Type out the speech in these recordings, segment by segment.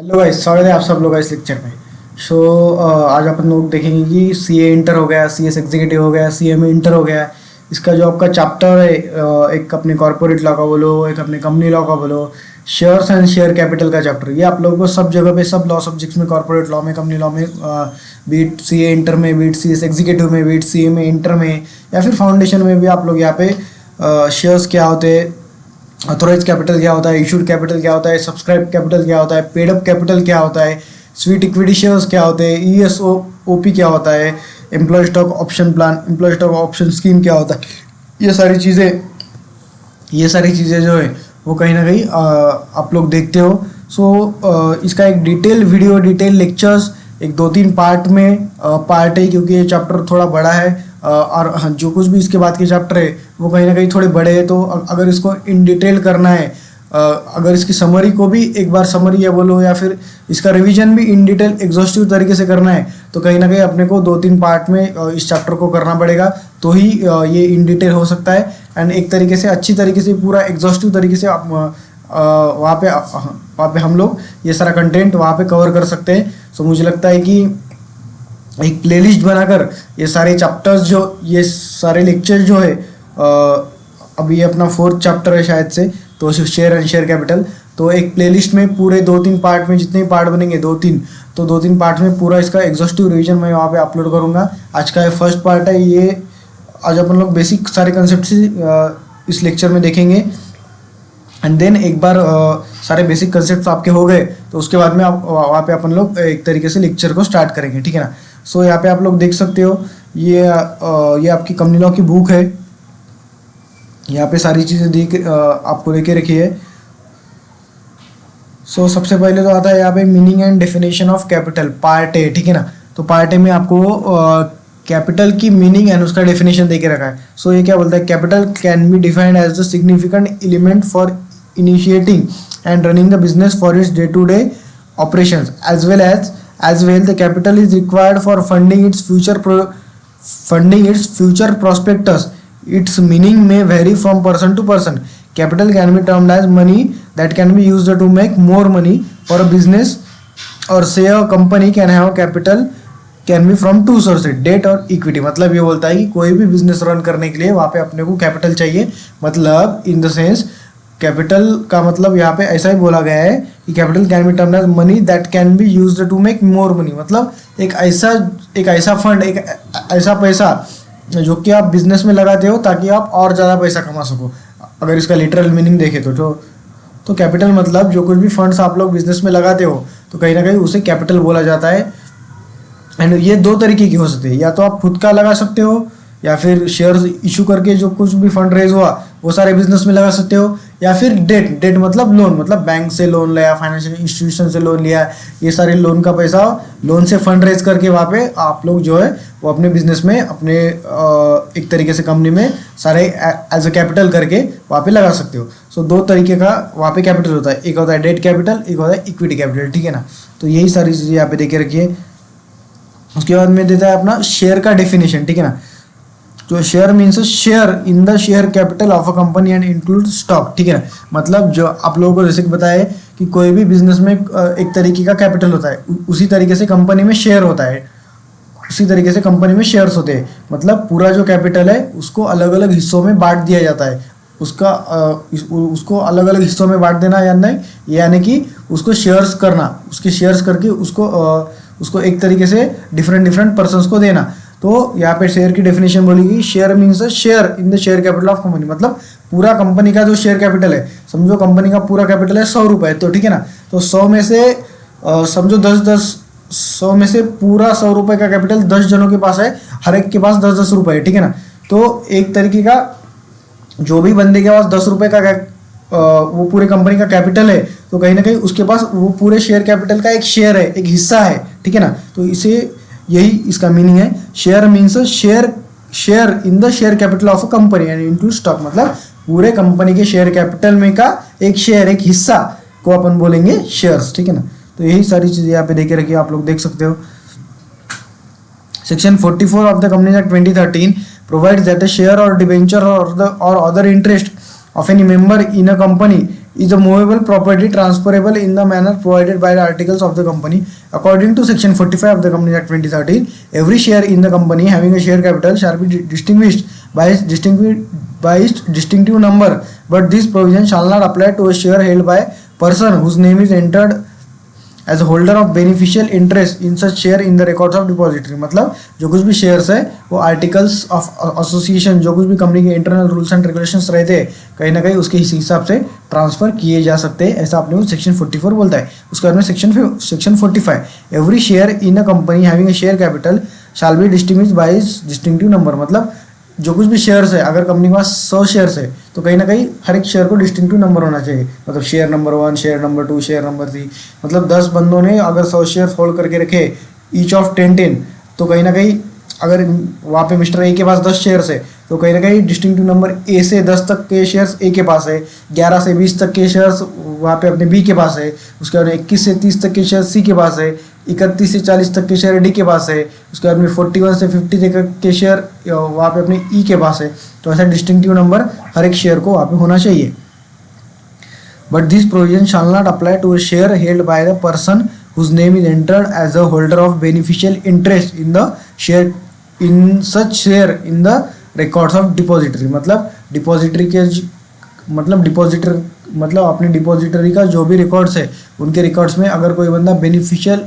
Hello guys, स्वागत है आप सब लोग का इस लेक्चर में। सो आज अपन लोग देखेंगे कि सीए इंटर हो गया, सीएस एग्जीक्यूटिव हो गया, सीएमए इंटर हो गया। इसका जो आपका चैप्टर है, एक अपने कॉर्पोरेट लॉ का बोलो, एक अपने कंपनी लॉ का बोलो, शेयर्स एंड शेयर कैपिटल का चैप्टर, ये आप लोगों को सब जगह पे, सब लॉ सब्जेक्ट्स में, कॉर्पोरेट लॉ में, कंपनी लॉ में, बीट सीए इंटर में, बीट सीएस एग्जीक्यूटिव में, बीट सीएमए इंटर में, या फिर फाउंडेशन में भी आप लोग यहाँ पे शेयर्स क्या होते हैं, ऑथोराइज कैपिटल क्या होता है, इशूड कैपिटल क्या होता है, सब्सक्राइब कैपिटल क्या होता है, पेड अप कैपिटल क्या होता है, स्वीट इक्विटी शेयर्स क्या होते हैं, ईएसओपी क्या होता है, employee stock option plan, employee stock option scheme क्या होता है, ये सारी चीज़ें जो है वो कहीं ना कहीं आप लोग देखते हो। सो इसका एक डिटेल लेक्चर्स एक 2-3 पार्ट में पार्ट है, क्योंकि ये चैप्टर थोड़ा बड़ा है। और हाँ, जो कुछ भी इसके बाद के चैप्टर है वो कहीं ना कहीं थोड़े बड़े हैं, तो अगर इसको इन डिटेल करना है, अगर इसकी समरी को भी एक बार समरी या बोलो, या फिर इसका रिवीजन भी इन डिटेल एग्जॉस्टिव तरीके से करना है, तो कहीं ना कहीं अपने को 2-3 पार्ट में इस चैप्टर को करना पड़ेगा, तो ही ये इन डिटेल हो सकता है। एंड एक तरीके से अच्छी तरीके से पूरा एग्जॉस्टिव तरीके से आप वहाँ पे हम लोग ये सारा कंटेंट वहाँ पे कवर कर सकते हैं। सो मुझे लगता है कि एक प्लेलिस्ट बनाकर ये सारे चैप्टर्स, जो ये सारे लेक्चर जो है, अभी ये अपना 4th चैप्टर है शायद से, तो शेयर एंड शेयर कैपिटल, तो एक प्लेलिस्ट में पूरे 2-3 पार्ट में, जितने पार्ट बनेंगे 2-3, तो 2-3 पार्ट में पूरा इसका एग्जॉस्टिव रिवीजन मैं वहाँ पे अपलोड करूँगा। आज का ये फर्स्ट पार्ट है, ये आज अपन लोग बेसिक सारे कंसेप्ट इस लेक्चर में देखेंगे। एंड देन एक बार सारे बेसिक कंसेप्ट आपके हो गए, तो उसके बाद में आप वहाँ पे अपन लोग एक तरीके से लेक्चर को स्टार्ट करेंगे, ठीक है ना। सो यहाँ पे आप लोग देख सकते हो, ये आपकी कंपनी लॉ की बुक है, यहाँ पे सारी चीज़ें आपको लेके रखी है। सो सबसे पहले तो आता है यहाँ पे meaning and definition of capital, part A, ठीक है ना। तो पार्ट ए में आपको कैपिटल की मीनिंग एंड उसका डेफिनेशन दे के रखा है। सो ये क्या बोलता है, capital can be defined as the significant element for initiating and running the business for its day to day operations, as well the capital is required for funding its future prospectus. Its meaning may vary from person to person. Capital can be termed as money that can be used to make more money for a business, or say a company can have capital can be from 2 sources, debt और equity। मतलब ये बोलता है कि कोई भी business run करने के लिए वहाँ पे अपने को कैपिटल चाहिए। मतलब इन द सेंस कैपिटल का मतलब यहाँ पे ऐसा ही बोला गया है कि capital can be termed as money that can be used to make more money. मतलब एक ऐसा फंड, एक ऐसा पैसा जो कि आप बिजनेस में लगाते हो ताकि आप और ज़्यादा पैसा कमा सको। अगर इसका लिटरल मीनिंग देखें तो कैपिटल मतलब जो कुछ भी फंड्स आप लोग बिजनेस में लगाते हो, तो कहीं ना कहीं उसे कैपिटल बोला जाता है। एंड ये 2 तरीके की हो सकते हैं, या तो आप खुद का लगा सकते हो, या फिर शेयर्स इशू करके जो कुछ भी फंड रेज हुआ वो सारे बिजनेस में लगा सकते हो, या फिर डेट मतलब लोन, मतलब बैंक से लोन लिया, फाइनेंशियल इंस्टीट्यूशन से लोन लिया, ये सारे लोन का पैसा, लोन से फंड रेज करके वहाँ पे आप लोग जो है वो अपने बिजनेस में, अपने एक तरीके से कंपनी में सारे एज अ कैपिटल करके वहाँ पे लगा सकते हो। सो 2 तरीके का वहाँ पे कैपिटल होता है, एक होता है डेट कैपिटल, एक होता है इक्विटी कैपिटल, ठीक है ना। तो यही सारी चीज़ें यहाँ पे देखे रखिए। उसके बाद में देता है अपना शेयर का डेफिनेशन, ठीक है ना। तो share means share in the share capital of a company and include stock, ठीक है ना। मतलब जो आप लोगों को जैसे कि बताया कि कोई भी बिजनेस में एक तरीके का कैपिटल होता है, उसी तरीके से कंपनी में शेयर होता है, उसी तरीके से कंपनी में शेयर्स होते हैं। मतलब पूरा जो कैपिटल है उसको अलग अलग हिस्सों में बांट दिया जाता है, उसको अलग अलग हिस्सों में बांट देना, यानी कि उसको शेयर्स करना, उसके शेयर्स करके उसको एक तरीके से डिफरेंट पर्सन्स को देना। तो यहाँ पे शेयर की डेफिनेशन बोलेगी, share means share in the share capital of company. मतलब पूरा कंपनी का जो शेयर कैपिटल है, समझो कंपनी का पूरा कैपिटल है 100 रुपये, तो ठीक है ना। तो 100 में से समझो 100 में से पूरा 100 रुपये का कैपिटल 10 जनों के पास है, हर एक के पास 10 रुपये है, ठीक है ना। तो एक तरीके का जो भी बंदे के पास 10 रुपये का वो पूरे कंपनी का कैपिटल है, तो कहीं ना कहीं उसके पास वो पूरे शेयर कैपिटल का एक शेयर है, एक हिस्सा है, ठीक है ना। तो इसे यही इसका मीनिंग है। Share means share in the share capital of a company and into stock. मतलब पूरे कंपनी के शेयर कैपिटल में का एक शेयर, एक हिस्सा को अपन बोलेंगे शेयर्स, ठीक है ना। तो यही सारी चीजें यहाँ पे देखे रखिए, आप लोग देख सकते हो। Section 44 of the companies act 2013 provides that a share और डिबेंचर और other interest of any member in a company is a movable property transferable in the manner provided by the articles of the company. According to section 45 of the Companies Act 2013, every share in the company having a share capital shall be distinguished by its distinctive number, but this provision shall not apply to a share held by person whose name is entered as holder of beneficial interest in such share in the records of depository. मतलब जो कुछ भी shares है वो articles of association, जो कुछ भी company के इंटरनल रूल्स एंड रेगुलेशंस रहते हैं, कहीं ना कहीं उसके हिसाब से ट्रांसफर किए जा सकते हैं, ऐसा अपने को सेक्शन 44 बोलता है। उसके बाद में section 45, every share in a company having a share capital shall be distinguished by it's distinctive number. मतलब जो कुछ भी शेयर्स है, अगर कंपनी के पास 100 शेयर्स है तो कहीं ना कहीं हर एक शेयर को डिस्टिंक्टिव नंबर होना चाहिए। मतलब share number 1, share number 2, share number 3। मतलब 10 बंदों ने अगर 100 शेयर होल्ड करके रखे, ईच ऑफ 10, तो कहीं ना कहीं अगर वहाँ पे मिस्टर ए के पास 10 शेयर्स है तो कहीं ना कहीं डिस्टिंक्टिव नंबर ए से 10 तक के शेयर्स ए के पास है, 11 से 20 तक के शेयर्स वहाँ पे अपने बी के पास है, उसके बाद 21 से 30 तक के शेयर सी के पास है, 31 से 40 तक के शेयर डी के पास है, उसके बाद में 41 से 50 तक के शेयर वहाँ पे अपने ई के पास है। तो ऐसा डिस्टिंक्टिव नंबर हर एक शेयर को वहाँ पे होना चाहिए। But this provision shall not apply to a share held by the person whose name is entered as a holder of beneficial interest in the share in such share in the records of depository. मतलब depository के मतलब अपने depository का जो भी records है उनके records में अगर कोई बंदा बेनिफिशियल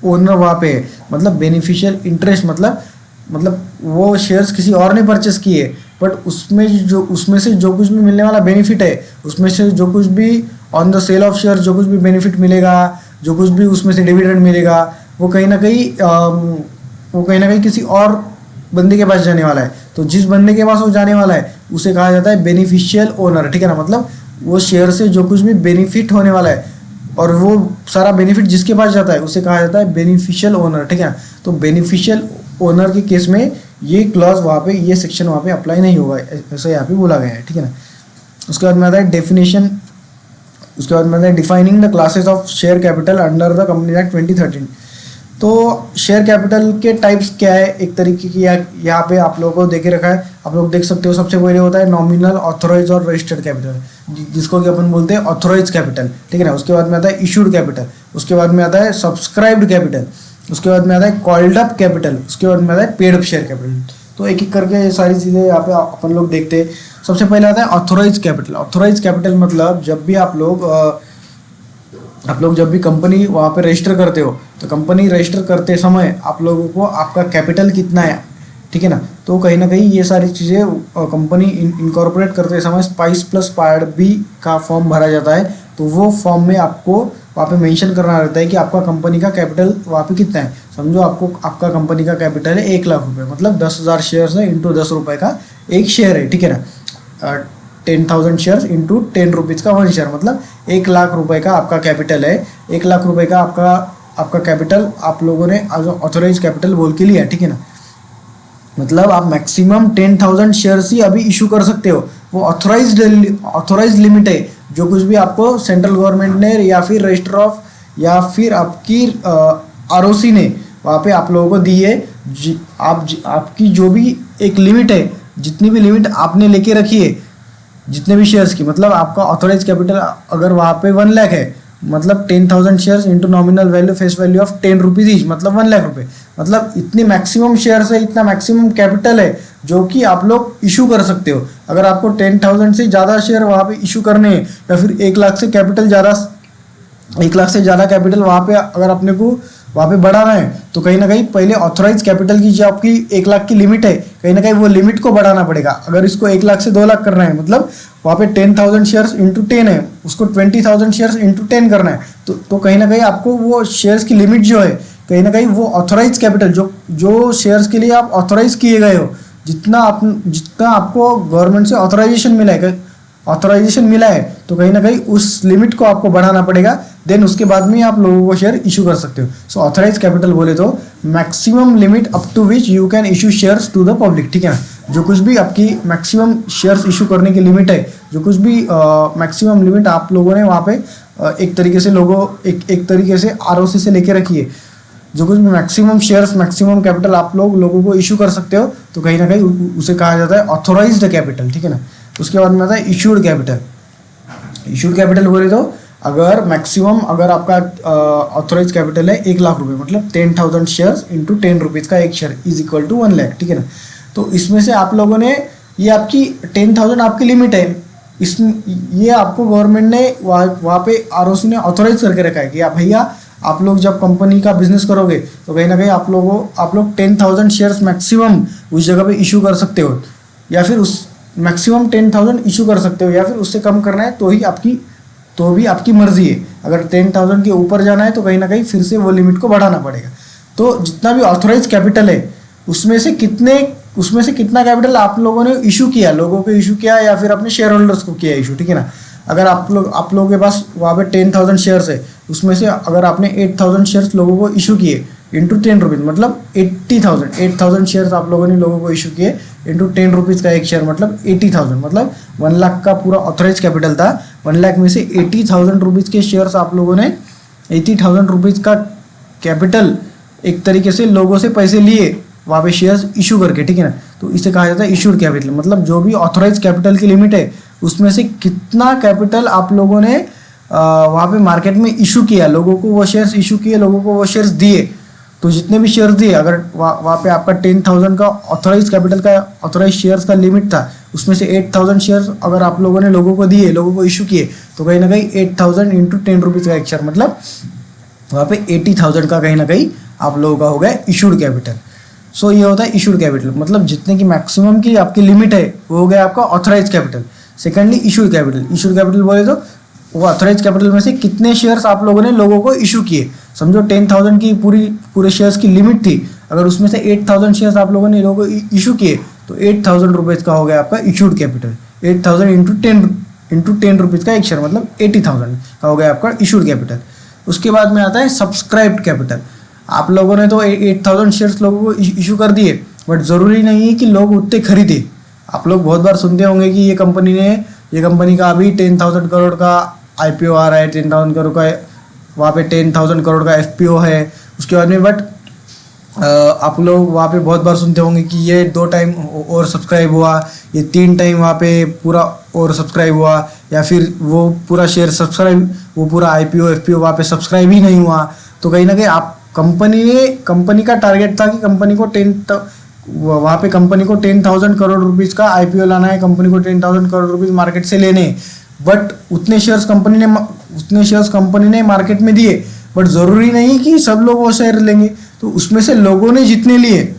ओनर वहाँ पे है, मतलब बेनिफिशियल इंटरेस्ट मतलब वो शेयर्स किसी और ने परचेस किए, बट उसमें से जो कुछ भी मिलने वाला बेनिफिट है, उसमें से जो कुछ भी on the sale of share जो कुछ भी बेनिफिट मिलेगा, जो कुछ भी उसमें से डिविडेंड मिलेगा, वो कहीं ना कहीं किसी और बंदे के पास जाने वाला है। तो जिस बंदे के पास वो जाने वाला है उसे कहा जाता है बेनिफिशियल ओनर, ठीक है ना। मतलब वो शेयर से जो कुछ भी बेनिफिट होने वाला है और वो सारा बेनिफिट जिसके पास जाता है उसे कहा जाता है बेनिफिशियल ओनर, ठीक है ना। तो बेनिफिशियल ओनर के केस में ये क्लॉज वहाँ पे, ये सेक्शन वहाँ पे अप्लाई नहीं होगा, ऐसा यहाँ पे बोला गया है, ठीक है ना। उसके बाद में आता है डेफिनेशन, उसके बाद में आता है defining the classes of share capital under the companies act 2013। तो शेयर कैपिटल के टाइप्स क्या है, एक तरीके की यहाँ पे आप लोगों को देखे रखा है, आप लोग देख सकते हो। सबसे पहले होता है नॉमिनल, ऑथोराइज और रजिस्टर्ड कैपिटल, जिसको कि अपन बोलते हैं ऑथोराइज कैपिटल, ठीक है ना। उसके बाद में आता है इशूड कैपिटल, उसके बाद में आता है सब्सक्राइब्ड कैपिटल, उसके बाद में आता है कॉल्ड अप कैपिटल, उसके बाद में आता है पेड अप शेयर कैपिटल। तो एक एक करके ये सारी चीज़ें यहाँ पे अपन लोग देखते हैं। सबसे पहले आता है ऑथोराइज कैपिटल। ऑथोराइज कैपिटल मतलब जब भी आप लोग जब भी कंपनी वहाँ पे रजिस्टर करते हो तो कंपनी रजिस्टर करते समय आप लोगों को आपका कैपिटल कितना है, ठीक है ना। तो कहीं ना कहीं ये सारी चीज़ें कंपनी इनकॉर्पोरेट करते समय स्पाइस प्लस पार्ट बी का फॉर्म भरा जाता है। तो वो फॉर्म में आपको वहाँ पे मेंशन करना रहता है कि आपका कंपनी का कैपिटल वहाँ पे कितना है। समझो आपका कंपनी का कैपिटल है 1 लाख रुपये, मतलब 10,000 शेयर्स है इंटू 10 रुपये का एक शेयर है, ठीक है ना। 10,000 शेयर्स इंटू 10 रुपीज़ का 1 शेयर, मतलब 1 लाख रुपए का आपका कैपिटल है। 1 लाख रुपए का आपका कैपिटल आप लोगों ने ऑथोराइज कैपिटल बोल के लिया, ठीक है ना। मतलब आप मैक्सिमम 10,000 शेयर्स ही अभी इशू कर सकते हो। वो ऑथोराइज लिमिट है, जो कुछ भी आपको सेंट्रल गवर्नमेंट ने या फिर रजिस्टर ऑफ या फिर आपकी ROC ने वहाँ पे आप लोगों को दी है। आपकी जो भी एक लिमिट है, जितनी भी लिमिट आपने लेके रखी है जितने भी शेयर्स की, मतलब आपका ऑथोराइज कैपिटल अगर वहाँ पे 1 लाख है, मतलब 10,000 shares into nominal value face value of 10 rupees each, मतलब 1 लाख रुपए। मतलब इतनी मैक्सिमम शेयर्स है, इतना मैक्सिमम कैपिटल है जो कि आप लोग इशू कर सकते हो। अगर आपको 10,000 से ज़्यादा शेयर वहाँ पे इशू करने हैं या फिर 1 लाख से ज़्यादा कैपिटल वहाँ पे अगर अपने को वहाँ पे बढ़ाना है तो कहीं ना कहीं पहले ऑथोराइज कैपिटल की जो आपकी 1 लाख की लिमिट है, कहीं ना कहीं वो लिमिट को बढ़ाना पड़ेगा। अगर इसको 1 लाख से 2 लाख करना है, मतलब वहाँ पे 10,000 शेयर्स इंटू 10 है, उसको 20,000 शेयर्स इंटू 10 करना है, तो कहीं ना कहीं आपको वो शेयर्स की लिमिट जो है, कहीं ना कहीं वो ऑथोराइज कैपिटल जो शेयर्स के लिए आप ऑथोराइज किए गए हो, जितना आपको गवर्नमेंट से ऑथोराइजेशन मिला है, तो कहीं ना कहीं उस लिमिट को आपको बढ़ाना पड़ेगा। देन उसके बाद में आप लोगों को शेयर इशू कर सकते हो। सो ऑथोराइज कैपिटल बोले तो maximum limit up to which you can issue shares to the public, ठीक है ना। जो कुछ भी आपकी मैक्सिमम शेयर्स इशू करने की लिमिट है, जो कुछ भी मैक्सिमम लिमिट आप लोगों ने वहाँ पे एक तरीके से ROC से लेके रखी है, जो कुछ भी मैक्सिमम शेयर्स मैक्सिमम कैपिटल आप लोगों को इशू कर सकते हो, तो कहीं ना कहीं उसे कहा जाता है ऑथोराइज्ड कैपिटल, ठीक है ना। उसके बाद में आता है इशूड कैपिटल। इशूड कैपिटल बोले तो अगर मैक्सिमम अगर आपका ऑथोराइज कैपिटल है 1 लाख रुपए, मतलब 10,000 शेयर्स इंटू 10 रुपीज़ का एक share is equal to 1 lakh, ठीक है ना। तो इसमें से आप लोगों ने ये आपकी 10,000 आपकी लिमिट है, इस ये आपको गवर्नमेंट ने वहाँ पे आरओसी ने ऑथोराइज करके रखा है कि आप भैया आप लोग जब कंपनी का बिजनेस करोगे तो कहीं ना कहीं आप लोग 10,000 शेयर्स मैक्सिमम उस जगह पे इशू कर सकते हो, या फिर उस मैक्सिमम 10,000 इशू कर सकते हो, या फिर उससे कम करना है तो भी आपकी मर्जी है। अगर 10,000 के ऊपर जाना है तो कहीं ना कहीं फिर से वो लिमिट को बढ़ाना पड़ेगा। तो जितना भी ऑथोराइज कैपिटल है उसमें से कितना कैपिटल आप लोगों ने इशू किया, लोगों को इशू किया या फिर अपने शेयर होल्डर्स को किया इशू, ठीक है ना। अगर आप लोगों के पास वहाँ पे 10,000 शेयर्स है, उसमें से अगर आपने 8,000 शेयर्स लोगों को इशू किए इंटू 10 रुपीज़, मतलब 8,000 शेयर्स आप लोगों ने लोगों को इशू किए इंटू 10 रुपीज़ का एक शेयर, मतलब 80,000, मतलब 1 लाख का पूरा ऑथोराइज कैपिटल था। 1 लाख में से 80,000 रुपीज़ के शेयर्स आप लोगों ने 80,000 रुपीज़ का कैपिटल एक तरीके से लोगों से पैसे लिए वहाँ पे शेयर्स इशू करके, ठीक है ना। तो इसे कहा जाता है इशूड कैपिटल, मतलब जो भी ऑथोराइज कैपिटल की लिमिट है उसमें से कितना कैपिटल आप लोगों ने वहाँ पे मार्केट में इशू किया, लोगों को वो शेयर्स इशू किए, लोगों को वो शेयर्स दिए। तो जितने भी शेयर्स दिए, अगर वहाँ पे आपका 10,000 का ऑथोराइज कैपिटल का ऑथोराइज शेयर्स का लिमिट था, उसमें से 8,000 शेयर्स अगर आप लोगों ने लोगों को दिए, लोगों को इशू किए, तो कहीं ना कहीं 8,000 इंटू 10 रुपीज़ का एक शेयर, मतलब वहाँ पे 80,000 का कहीं ना कहीं आप लोगों का हो गया इशूड कैपिटल। सो ये होता है इशूड कैपिटल, मतलब जितने की मैक्सिमम की आपकी लिमिट है वो हो गया आपका authorise capital. Secondly issued capital बोले तो वो ऑथोराइज कैपिटल में से कितने शेयर्स आप लोगों ने लोगों को इशू किए। समझो 10,000 की पूरे शेयर्स की लिमिट थी, अगर उसमें से 8,000 शेयर्स आप लोगों ने लोगों को इशू किए तो 8,000 रुपीज़ का हो गया आपका इशूड कैपिटल। 8,000 इंटू 10 रुपीज़ का एक शेयर, मतलब 80,000 का हो गया आपका इशूड कैपिटल। उसके बाद में आता है सब्सक्राइब्ड कैपिटल। आप लोगों ने तो 8,000 शेयर्स लोगों को इशू कर दिए, बट ज़रूरी नहीं है कि लोग उतने खरीदे। आप लोग बहुत बार सुनते होंगे कि ये कंपनी का अभी 10,000 करोड़ का IPO आ रहा है, 10,000 करोड़ का वहाँ पे 10,000 करोड़ का FPO है। उसके बाद में बट आप लोग वहाँ पे बहुत बार सुनते होंगे कि ये 2 टाइम और सब्सक्राइब हुआ, ये 3 टाइम वहाँ पे पूरा और सब्सक्राइब हुआ, या फिर वो पूरा शेयर सब्सक्राइब, वो पूरा IPO FPO वहाँ पे सब्सक्राइब ही नहीं हुआ। तो कहीं ना कहीं आप कंपनी का टारगेट था कि वहाँ पे कंपनी को 10,000 करोड़ रुपीज़ का IPO लाना है, कंपनी को 10,000 करोड़ रुपीज़ मार्केट से लेने, बट उतने शेयर्स कंपनी ने मार्केट में दिए, बट ज़रूरी नहीं कि सब लोग वो शेयर लेंगे। तो उसमें से लोगों ने जितने लिए,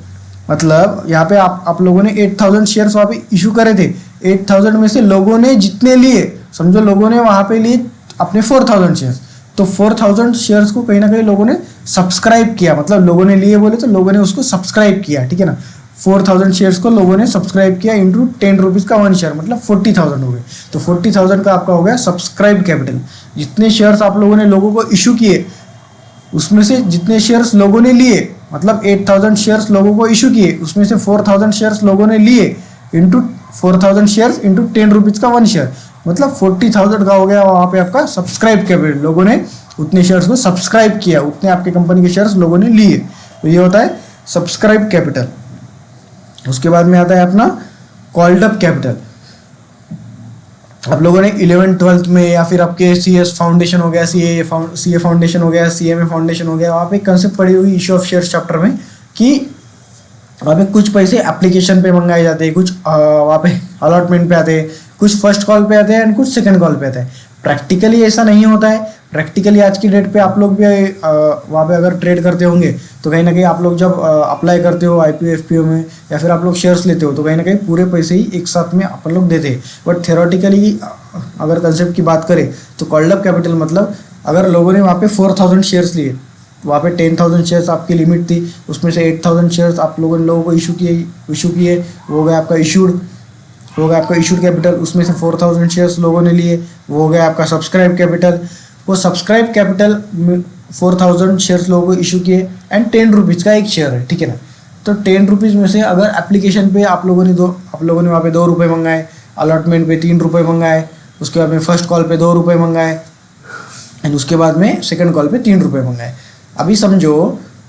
मतलब यहाँ पे आप लोगों ने 8,000 शेयर्स वहाँ पे इशू करे थे, 8,000 में से लोगों ने जितने लिए, समझो लोगों ने वहाँ पे लिए अपने 4,000 शेयर्स, तो 4,000 शेयर्स को कहीं ना कहीं लोगों ने सब्सक्राइब किया, मतलब लोगों ने लिए बोले तो लोगों ने उसको सब्सक्राइब किया, ठीक है ना। 4,000 शेयर्स को लोगों ने सब्सक्राइब किया इंटू 10 रुपीज़ का 1 शेयर, मतलब 40,000 हो गए। तो 40,000 का आपका हो गया सब्सक्राइब कैपिटल। जितने शेयर्स आप लोगों ने लोगों को इशू किए उसमें से जितने शेयर्स लोगों ने लिए, मतलब 8,000 शेयर्स लोगों को इशू किए, उसमें से 4,000 शेयर्स लोगों ने लिए इंटू 4,000 शेयर्स इंटू 10 रुपीज़ का 1 शेयर, मतलब 40,000 का हो गया वहाँ पे आपका सब्सक्राइब कैपिटल। लोगों ने उतने शेयर्स को सब्सक्राइब किया, उतने आपके कंपनी के शेयर्स लोगों ने लिए, तो ये होता है सब्सक्राइब कैपिटल। उसके बाद में आता है अपना कॉल्ड अप कैपिटल। आप लोगों ने 11th-12th में या फिर आपके CS फाउंडेशन हो गया, CA फाउंडेशन हो गया, CMA फाउंडेशन हो गया, वहाँ पे कंसेप्ट पड़ी हुई इशू ऑफ शेयर्स चैप्टर में कि वहाँ पे कुछ पैसे एप्लीकेशन पे मंगाए जाते हैं, कुछ वहाँ पे अलॉटमेंट पे आते हैं, कुछ फर्स्ट कॉल पे आते हैं एंड कुछ सेकंड कॉल पे आते हैं। प्रैक्टिकली ऐसा नहीं होता है। प्रैक्टिकली आज की डेट पे आप लोग भी वहाँ पे अगर ट्रेड करते होंगे तो कहीं ना कहीं आप लोग जब अप्लाई करते हो IPO FPO में या फिर आप लोग शेयर्स लेते हो तो कहीं ना कहीं पूरे पैसे ही एक साथ में अपन लोग देते हैं। बट थ्योरेटिकली अगर कंसेप्ट की बात करें तो कॉल्ड अप कैपिटल मतलब अगर लोगों ने वहाँ पे 4,000 शेयर्स लिए, वहाँ पे 10,000 शेयर्स आपकी लिमिट थी, उसमें से 8,000 शेयर्स आप लोगों को इशू किए, वो हो गया आपका इशूड कैपिटल। उसमें से 4,000 शेयर्स लोगों ने लिए, वो हो गया आपका सब्सक्राइब कैपिटल। वो सब्सक्राइब कैपिटल 4,000 शेयर्स लोगों को इशू किए एंड 10 रुपीज़ का एक शेयर है, ठीक है ना। तो 10 रुपीज़ में से अगर एप्लीकेशन पे आप लोगों ने वहाँ पे 2 रुपये मंगाए, अलॉटमेंट पे 3 रुपये मंगाए, उसके बाद में फर्स्ट कॉल पे 2 रुपये मंगाए एंड उसके बाद में सेकंड कॉल पे 3 रुपये मंगाए। अभी समझो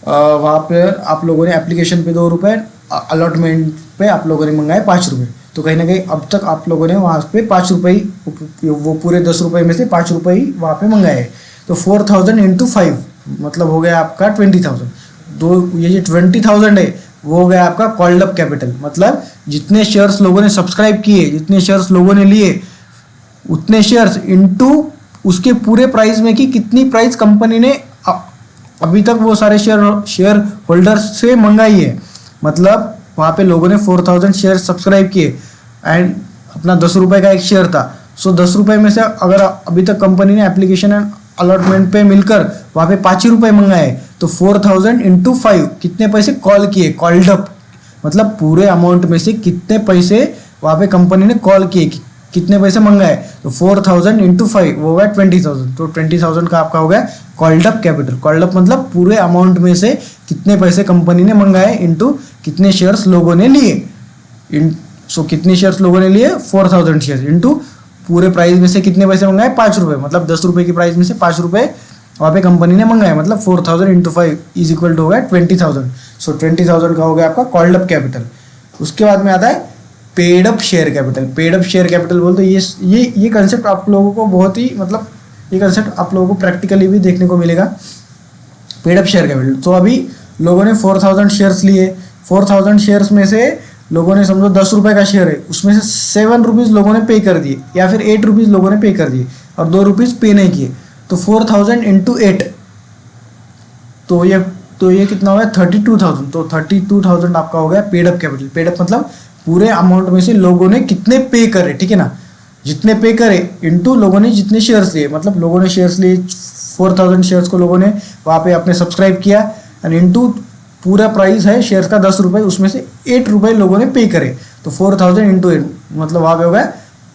वहाँ पर आप लोगों ने एप्लीकेशन पे 2 रुपये अलॉटमेंट पे आप लोगों ने मंगाए 5 रुपये, तो कहीं ना कहीं अब तक आप लोगों ने वहाँ पे 5 रुपये ही, वो पूरे 10 रुपये में से 5 रुपये ही वहाँ पे मंगाए। तो 4,000 इंटू 5 मतलब हो गया आपका 20,000। दो ये जो 20,000 है वो हो गया आपका कॉल्ड अप कैपिटल, मतलब जितने शेयर्स लोगों ने सब्सक्राइब किए, जितने शेयर्स लोगों ने लिए, उतने शेयर्स इंटू उसके पूरे प्राइस में कि कितनी प्राइस कंपनी ने अभी तक वो सारे शेयर होल्डर्स से मंगाई है। मतलब वहाँ पे लोगों ने 4,000 शेयर सब्सक्राइब किए एंड अपना 10 रुपये का एक शेयर था। सो 10 रुपये में से अगर अभी तक कंपनी ने एप्लीकेशन एंड अलॉटमेंट पे मिलकर वहाँ पे 5 ही रुपये मंगाए, तो 4,000 इंटू 5 कितने पैसे कॉल किए, कॉल्ड अप, मतलब पूरे अमाउंट में से कितने पैसे वहाँ पे कंपनी ने कॉल किए, कितने पैसे मंगाए। तो 4,000 इंटू 5 वो हुआ 20,000। तो 20,000 का आपका हो गया called up capital. Called up मतलब पूरे अमाउंट में से कितने पैसे कंपनी ने मंगाए इंटू कितने शेयर्स लोगों ने लिए। सो कितने शेयर्स लोगों ने लिए, 4,000 शेयर्स इंटू पूरे प्राइस में से कितने पैसे मंगाए, 5 रुपये, मतलब 10 रुपये की प्राइस में से 5 रुपये वहाँ पे कंपनी ने मंगाए, मतलब 4,000 इंटू 5 इज इक्वल टू हो गया 20,000। सो 20,000 का हो गया आपका कॉल्ड अप कैपिटल। उसके बाद में आता है paid up share capital. Paid up share capital बोलते ये कंसेप्ट आप लोगों को बहुत ही, मतलब ये कंसेप्ट आप लोगों को प्रैक्टिकली भी देखने को मिलेगा। पेड अप शेयर कैपिटल, तो अभी लोगों ने 4,000 शेयर्स लिए, 4,000 शेयर्स में से लोगों ने समझो 10 रुपये का शेयर है, उसमें से 7 रुपीज़ लोगों ने पे कर दिए या फिर 8 रुपीज़ लोगों ने पे कर दिए और 2 रुपीज़ पे नहीं किए। तो 4,000 इंटू 8, तो ये कितना हो गया 32,000। तो 32,000 आपका हो गया paid up capital. Paid up मतलब पूरे अमाउंट में से लोगों ने कितने पे करे, ठीक है ना, जितने पे करे इंटू लोगों ने जितने शेयर्स लिए, मतलब लोगों ने शेयर्स लिए 4,000 शेयर्स को लोगों ने वहाँ पे आपने सब्सक्राइब किया एंड इंटू पूरा प्राइस है शेयर्स का 10 रुपये, उसमें से 8 रुपये लोगों ने पे करे। तो 4,000 इंटू 8 मतलब वहाँ पे हो गया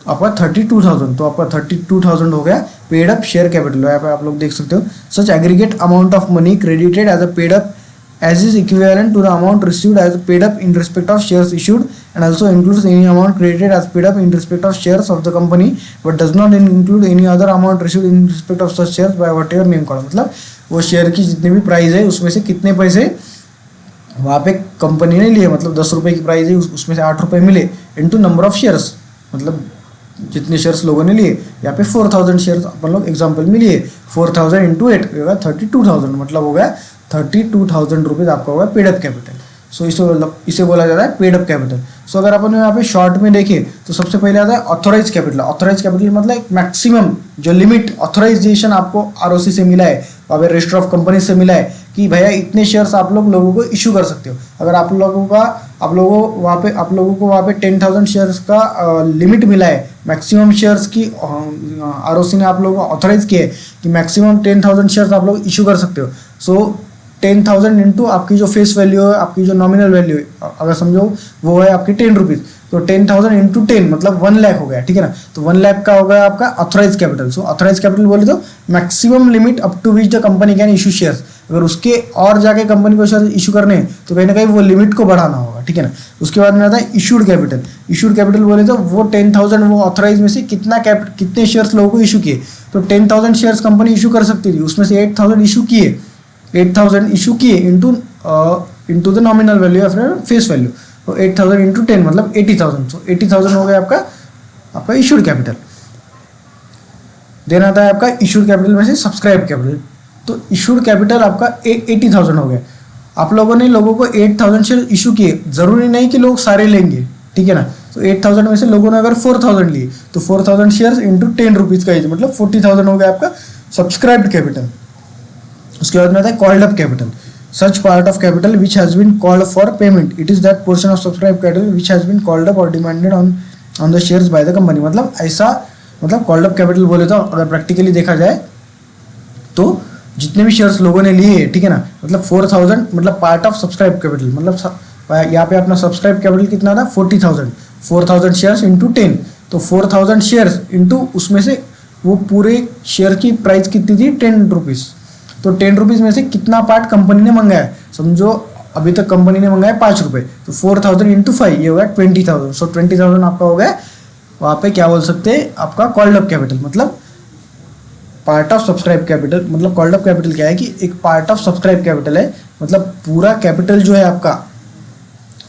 आपका 32,000। तो आपका 32,000 हो गया पेड अप शेयर कैपिटल। यहाँ पे आप लोग देख सकते हो, such aggregate amount of money credited as a paid up as is equivalent to the amount received as paid up in respect of shares issued and also includes any amount credited as paid up in respect of shares of the company but does not include any other amount received in respect of such shares by whatever name called। मतलब वो share की जितनी भी price है उसमें से कितने पैसे वहाँ पे कंपनी ने लिए, मतलब 10 रुपये की प्राइस है उसमें से 8 रुपये मिले इंटू नंबर ऑफ शेयर्स, मतलब जितने शेयर्स लोगों ने लिए। यहाँ पे 4,000 शेयर्स अपन लोग एग्जाम्पल में लिए, 4,000 इंटू 8 होगा 32,000, मतलब हो गया 32,000 रुपीज़ आपका होगा पेड अप कैपिटल। सो इसे बोला जाता है पेड अप कैपिटल। सो अगर अपन यहाँ पे शॉर्ट में देखें तो सबसे पहले आता है ऑथोराइज कैपिटल। ऑथोराइज कैपिटल मतलब एक मैक्सिमम जो लिमिट ऑथोराइजेशन आपको आरओसी से मिला है, वहाँ पे रजिस्टर ऑफ कंपनी से मिला है कि भैया इतने शेयर्स आप लोगों को इशू कर सकते हो। अगर आप लोगों को वहाँ पे 10,000 शेयर्स का लिमिट मिला है, मैक्सिमम शेयर्स की आरओसी ने आप लोगों को ऑथोराइज किया है कि मैक्सिमम 10,000 शेयर्स आप लोग इशू कर सकते हो। सो 10,000 इंटू आपकी जो फेस वैल्यू है, आपकी जो नॉमिनल वैल्यू है, अगर समझो वो है आपकी 10 रुपीज़, तो 10,000 इंटू 10 मतलब 1 लाख हो गया, ठीक है ना। तो 1 लाख का हो गया आपका authorise capital. So authorise capital बोले तो maximum limit up to which the company can issue shares. अगर उसके और जाके कंपनी को शेयर इशू करने हैं तो कहीं ना कहीं वो लिमिट को बढ़ाना होगा, ठीक है ना। उसके बाद में आता है इशूड कैपिटल। इशूड कैपिटल बोले तो वो 10,000 वो ऑथराइज में से कितने शेयर्स लोगों को इशू किए। तो 10,000 शेयर्स कंपनी इशू कर सकती थी, उसमें से 8,000 इशू किए, 8,000 इशू किए into the nominal value of face value. तो 8,000 इंटू 10 मतलब 80,000। सो 80,000 हो गया आपका इशूड कैपिटल। देन आता है आपका इशूड कैपिटल में से सब्सक्राइब कैपिटल। तो इशूड कैपिटल आपका 80,000 हो गया। आप लोगों ने लोगों को 8,000 शेयर इशू किए, जरूरी नहीं कि लोग सारे लेंगे, ठीक है ना। तो 8,000 में से लोगों ने अगर 4,000 लिए तो 4,000 शेयर्स इंटू 10 रुपीज़ का मतलब 40,000 हो गया आपका सब्सक्राइब्ड कैपिटल। उसके बाद में आता है called up capital. Such part of capital which has been called for payment, it is that portion of subscribe capital which has been called up और demanded on the shares by the company. मतलब ऐसा, मतलब called up capital बोले तो अगर practically देखा जाए तो जितने भी शेयर्स लोगों ने लिए, ठीक है ना, मतलब 4,000 मतलब पार्ट ऑफ सब्सक्राइब कैपिटल, मतलब यहाँ पे अपना सब्सक्राइब कैपिटल कितना था 40,000, 4,000 शेयर्स इंटू 10, तो 4,000 शेयर्स इंटू उसमें से वो पूरे शेयर की प्राइस कितनी थी 10 रुपीज़। तो 10 रुपीज़ में से कितना पार्ट कंपनी ने मंगाया, समझो अभी तक कंपनी ने मंगाया 5 रुपये, तो 4,000 इंटू 5 ये होगा 20,000। सो 20,000 आपका हो गया, वहाँ पे क्या बोल सकते हैं आपका कॉल्ड अप कैपिटल, मतलब पार्ट ऑफ सब्सक्राइब कैपिटल। मतलब कॉल्ड अप कैपिटल क्या है कि एक पार्ट ऑफ सब्सक्राइब कैपिटल है, मतलब पूरा कैपिटल जो है आपका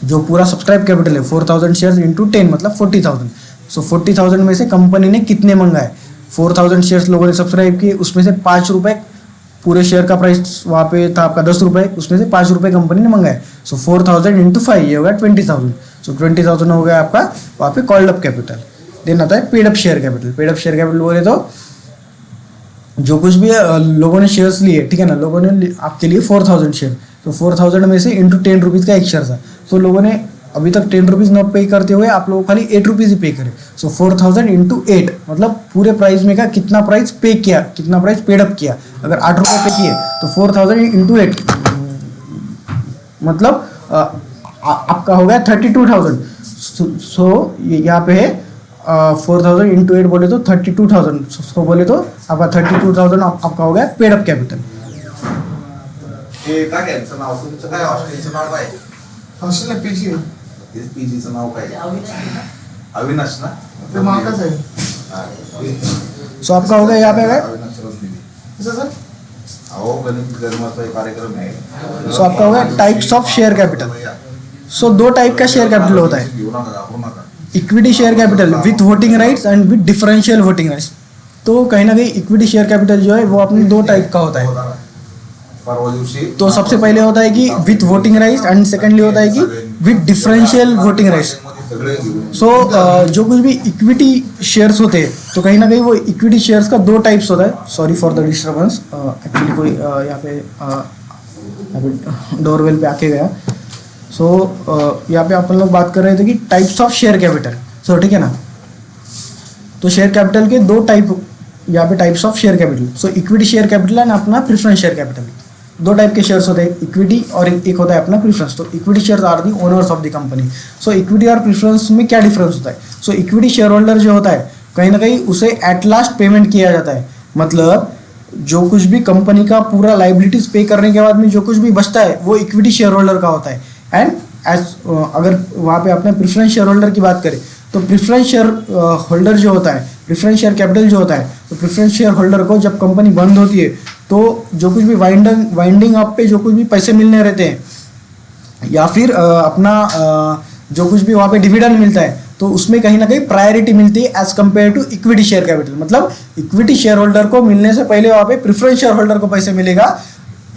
जो पूरा सब्सक्राइब कैपिटल है 4000 शेयर्स इंटू 10 मतलब 40,000। सो 40,000 में से कंपनी ने कितने मंगाए, 4000 शेयर्स लोगों ने सब्सक्राइब किए, उसमें से 5 रुपये, पूरे शेयर का प्राइस वहाँ पे था आपका 10 रुपये, उसमें से 5 रुपये कंपनी ने मंगाए। सो 4000 इंटू 5 ये हो गया 20,000। सो 20,000 हो गया आपका वहाँ पे कॉल्ड अप कैपिटल। देन आता है paid up share capital. Paid up share capital बोले तो जो कुछ भी लोगों ने शेयर्स लिए, ठीक है ना, लोगों ने आपके लिए 4000 शेयर, तो 4000 में से इंटू 10 रुपीज़ का एक शेयर था, तो लोगों ने अभी तक 10 रुपीज़ न पे करते हुए आप लोगों को खाली 8 रुपीज़ ही पे करे। सो 4000 इंटू 8 मतलब पूरे प्राइस में का कितना प्राइस पे किया, कितना प्राइस पेड अप किया। अगर 8 रुपये पे किए तो 4000 इंटू 8 मतलब आपका हो गया 32,000। सो यहाँ पे है 4000 इंटू 8 बोले तो 32,000। सो बोले तो आपका 32,000 आपका हो गया पेड अप कैपिटल। हे काय यांचं नाव तुमचं काय हॉस्टेलचं नाव काय? हॉस्टेलला पीजी आहे. तेच पीजीचं नाव काय? अविनाश ना? ते मालकाच आहे. सो आपका हो गया यहाँ पे अविनाश रंधीवे. कसं सर? अहो गणित गरमाचा एक कार्यक्रम आहे. सो आपका हो गया types of share capital. So 2 type का शेयर कैपिटल होता है, घेऊ नका, घाबरू नका. Equity share capital with voting rights and with differential voting rights. तो कहीं ना कहीं इक्विटी शेयर कैपिटल जो है वो अपने 2 टाइप का होता है। परवा दिवशी तो सबसे पहले होता है कि with voting rights and secondly होता है कि विथ डिफरेंशियल वोटिंग राइट्स। सगळे घेऊन सो जो कुछ भी इक्विटी शेयर्स होते हैं तो कहीं ना कहीं वो इक्विटी शेयर्स का 2 टाइप्स होता है। Sorry for the disturbance, actually कोई यहाँ पे डोरवेल पे आके गया। सो यहाँ पे अपन लोग बात कर रहे थे कि टाइप्स ऑफ शेयर कैपिटल। सो ठीक है ना, तो शेयर कैपिटल के 2 टाइप यहाँ पे types of share capital. So equity share capital and अपना प्रेफरेंस शेयर कैपिटल। 2 टाइप के शेयर्स होते हैं, इक्विटी और एक होता है अपना प्रेफरेंस। तो equity shares are the owners of the company. So equity और प्रेफरेंस में क्या डिफरेंस होता है? सो इक्विटी शेयर होल्डर जो होता है कहीं ना कहीं उसे एट लास्ट पेमेंट किया जाता है, मतलब जो कुछ भी कंपनी का पूरा लाइबिलिटीज पे करने के बाद में जो कुछ भी बचता है वो इक्विटी शेयर होल्डर का होता है। एंड अगर वहाँ पे अपने प्रेफरेंस शेयर होल्डर की बात करें तो प्रेफरेंस शेयर होल्डर जो होता है, प्रेफरेंस शेयर कैपिटल जो होता है, तो प्रेफरेंस शेयर होल्डर को जब कंपनी बंद होती है तो जो कुछ भी वाइंडिंग अप पे जो कुछ भी पैसे मिलने रहते हैं या फिर अपना जो कुछ भी वहाँ पे डिविडेंड मिलता है तो उसमें कहीं ना कहीं प्रायोरिटी मिलती है as compare to equity share capital. मतलब इक्विटी शेयर होल्डर को मिलने से पहले वहाँ पे प्रेफरेंस शेयर होल्डर को पैसे मिलेगा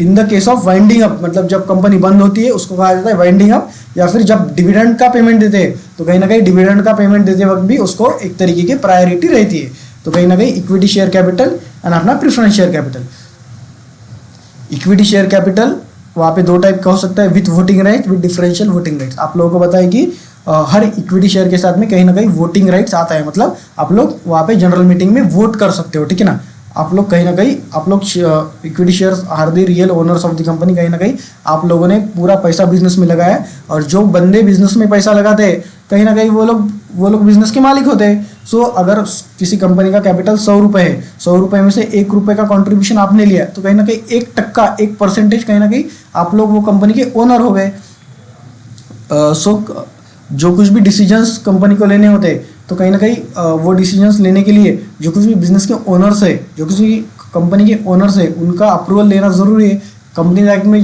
in the case of winding up. मतलब जब कंपनी बंद होती है उसको कहा जाता है वाइंडिंग अप, या फिर जब डिविडेंड का पेमेंट देते हैं तो कहीं ना कहीं डिविडेंड का पेमेंट देते वक्त भी उसको एक तरीके की प्रायोरिटी रहती है। तो कहीं ना कहीं इक्विटी शेयर कैपिटल एंड अपना preference share capital. Equity share capital वहाँ पे 2 टाइप का हो सकता है, with voting right, with differential voting rights. आप लोगों को बताया कि हर इक्विटी शेयर के साथ में कहीं ना कहीं वोटिंग राइट्स आता है, मतलब आप लोग वहाँ पे जनरल मीटिंग में वोट कर सकते हो, ठीक है ना। आप लोग कहीं ना कहीं आप लोग equity shares are the real owners of the company. कहीं ना कहीं आप लोगों ने पूरा पैसा बिजनेस में लगाया है, और जो बंदे बिजनेस में पैसा लगाते हैं कहीं ना कहीं वो लोग बिजनेस के मालिक होते हैं। सो अगर किसी कंपनी का कैपिटल 100 रुपये है, 100 रुपये में से 1 रुपये का कॉन्ट्रीब्यूशन आपने लिया तो कहीं ना कहीं 1% 1% कहीं ना कहीं आप लोग वो कंपनी के ओनर हो गए। सो जो कुछ भी डिसीजंस कंपनी को लेने होते हैं तो कहीं ना कहीं वो डिसीजंस लेने के लिए जो कुछ भी बिजनेस के ओनर्स है, जो कुछ भी कंपनी के ओनर्स है, उनका अप्रूवल लेना ज़रूरी है। कंपनी एक्ट में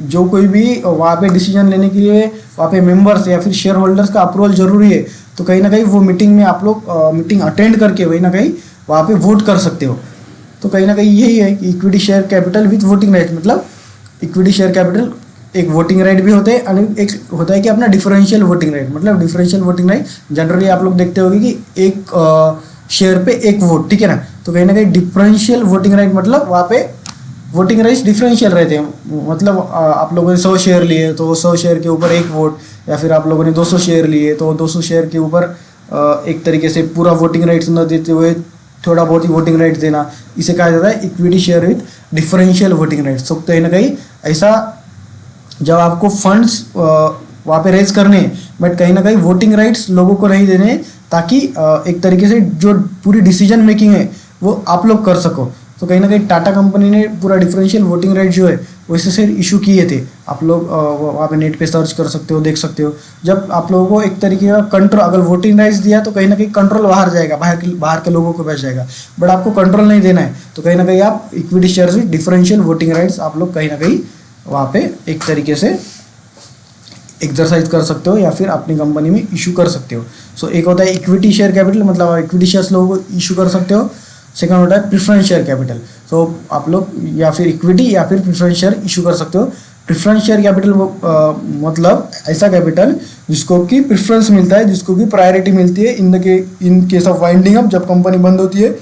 जो कोई भी वहाँ पे डिसीजन लेने के लिए वहाँ पे मेंबर्स या फिर शेयर होल्डर्स का अप्रूवल जरूरी है। तो कहीं ना कहीं वो मीटिंग में आप लोग मीटिंग अटेंड करके वही ना कहीं वहाँ पे वोट कर सकते हो। तो कहीं ना कहीं यही है कि equity share capital with voting right, मतलब इक्विटी शेयर कैपिटल एक वोटिंग राइट भी होते हैं और एक होता है कि अपना डिफरेंशियल वोटिंग राइट। मतलब डिफरेंशियल वोटिंग राइट जनरली आप लोग देखते होंगे कि एक शेयर पे 1 वोट, ठीक है ना। तो कहीं ना कहीं डिफरेंशियल वोटिंग राइट मतलब वहाँ पे वोटिंग राइट्स डिफरेंशियल रहते हैं। मतलब आप लोगों ने 100 शेयर लिए तो 100 शेयर के ऊपर 1 वोट, या फिर आप लोगों ने 200 शेयर लिए तो 200 शेयर के ऊपर एक तरीके से पूरा वोटिंग राइट्स न देते हुए थोड़ा बहुत ही वोटिंग राइट्स देना, इसे कहा जाता है equity share with differential voting rights. तो कहीं ना कहीं ऐसा जब आपको फंड्स वहाँ पे रेज करने हैं बट कहीं ना कहीं वोटिंग राइट्स लोगों को नहीं देने, ताकि एक तरीके से जो पूरी डिसीजन मेकिंग है वो आप लोग कर सको। तो कहीं ना कहीं टाटा कंपनी ने पूरा डिफरेंशियल वोटिंग राइट जो है वैसे से इशू किए थे। आप लोग वहाँ पे नेट पे सर्च कर सकते हो, देख सकते हो। जब आप लोगों को एक तरीके का कंट्रोल, अगर वोटिंग राइट्स दिया तो कहीं ना कहीं कंट्रोल बाहर जाएगा, बाहर के लोगों को बच जाएगा, बट आपको कंट्रोल नहीं देना है। तो कहीं ना कहीं आप equity shares with differential voting rights आप लोग कहीं ना कहीं वहाँ पे एक तरीके से एक्सरसाइज कर सकते हो या फिर अपनी कंपनी में इशू कर सकते हो. सो एक होता है इक्विटी शेयर कैपिटल, मतलब आप इक्विटी शेयर्स लोगों को इशू कर सकते हो. सेकंड होता है प्रेफरेंस शेयर कैपिटल. सो आप लोग या फिर इक्विटी या फिर प्रेफरेंस शेयर इशू कर सकते हो. प्रेफरेंस शेयर कैपिटल मतलब ऐसा कैपिटल जिसको कि प्रेफरेंस मिलता है, जिसको कि प्रायोरिटी मिलती है इन केस ऑफ वाइंडिंग अप, जब कंपनी बंद होती है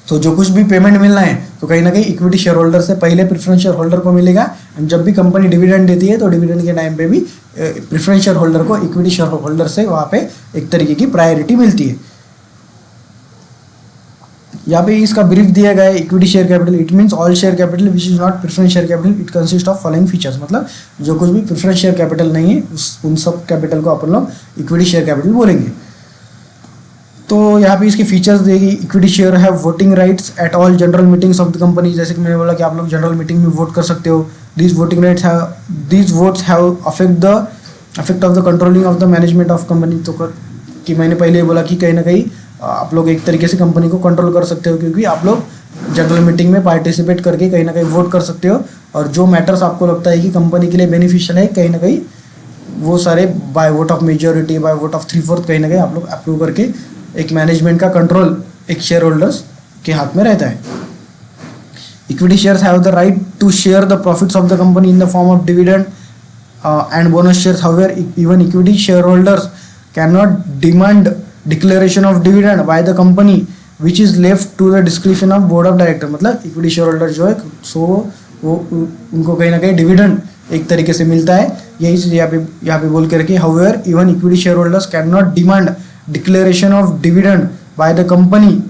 तो जो कुछ भी पेमेंट मिलना है तो कहीं ना कहीं इक्विटी शेयर होल्डर से पहले प्रेफरेंस शेयर होल्डर को मिलेगा. एंड जब भी कंपनी डिविडेंड देती है तो डिविडेंड के टाइम पे भी प्रेफरेंस शेयर होल्डर को इक्विटी शेयर होल्डर से वहाँ पे एक तरीके की प्रायोरिटी मिलती है. यहाँ पे इसका ब्रीफ दिया गया है. Equity share capital it means all share capital which is not preference share capital. It consist of following features, मतलब जो कुछ भी प्रेफरेंस शेयर कैपिटल नहीं है उन सब कैपिटल को अपन लोग इक्विटी शेयर कैपिटल बोलेंगे. तो यहाँ पे इसके फीचर्स देगी. Equity share have voting rights at all general meetings of the company. जैसे कि मैंने बोला कि आप लोग जनरल मीटिंग में वोट कर सकते हो. These voting rights have these votes have affect of the controlling of the management of company. तो कि मैंने पहले बोला कि कहीं ना कहीं आप लोग एक तरीके से कंपनी को कंट्रोल कर सकते हो, क्योंकि आप लोग जनरल मीटिंग में पार्टिसिपेट करके कहीं ना कहीं वोट कर सकते हो. और जो मैटर्स आपको लगता है कि कंपनी के लिए बेनिफिशियल है, कहीं ना कहीं वो सारे by vote of majority, by vote of 3/4 कहीं ना कहीं आप लोग अप्रूव करके एक मैनेजमेंट का कंट्रोल एक शेयर होल्डर्स के हाथ में रहता है. Equity shares have the right to share the profits of the company in the form of dividend and bonus shares. However even equity share holders can not demand declaration of dividend by the company which is left to the description of board of director. मतलब equity share holder जो है सो वो उनको कहीं ना कहीं dividend एक तरीके से मिलता है. यही चीज़ यहाँ पे बोल के रखिए. However even equity share holders can not demand declaration of dividend by the company